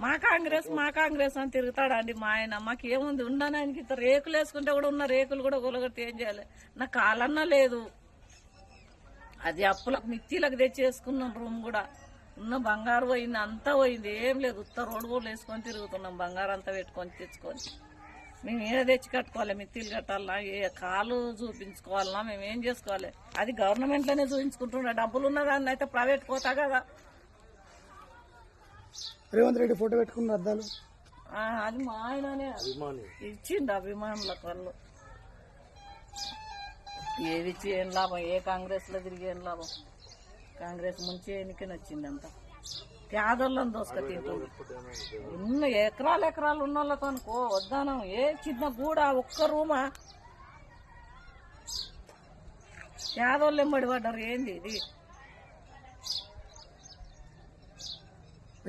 మా కాంగ్రెస్ అని తిరుగుతాడండి మా ఆయన. మాకు ఏముంది ఉండడానికి రేకులు వేసుకుంటే కూడా ఉన్న రేకులు కూడా గొలగొట్టి ఏం చేయాలి? నా కాలన్నా లేదు. అది అప్పులకు మిక్సీలకు తెచ్చేసుకున్నాం. రూమ్ కూడా ఉన్న బంగారు పోయింది, అంతా పోయింది, ఏం లేదు. ఉత్త రోడ్డు కూడా వేసుకొని తిరుగుతున్నాం, బంగారు అంతా పెట్టుకొని తెచ్చుకొని. మేము ఏదో తెచ్చి కట్టుకోవాలి, మిత్తిలు కట్టాలన్నా, ఏ కాలు చూపించుకోవాలన్నా, మేము ఏం చేసుకోవాలి? అది గవర్నమెంట్లోనే చూపించుకుంటున్నా. డబ్బులు ఉన్న దాన్ని అయితే ప్రైవేట్ పోతా కదా. రేవంత్ రెడ్డి ఫోటో పెట్టుకున్న అద్దాలు అది మా ఆయననే ఇచ్చిండు అభిమానుల కళ్ళు. ఏది ఇచ్చి ఏం లాభం? ఏ కాంగ్రెస్ లో తిరిగి ఏం లాభం? కాంగ్రెస్ ముంచి ఎన్నికని వచ్చింది అంత. పేదోళ్ళని దోసుక తింటుంది. ఉన్న ఎకరాలు ఉన్న వాళ్ళతో అనుకో వద్దానం. ఏ చిన్న గూడ ఒక్క రూమా? పేదోళ్ళు ఎంబడి పడ్డారు. ఏంది ఇది?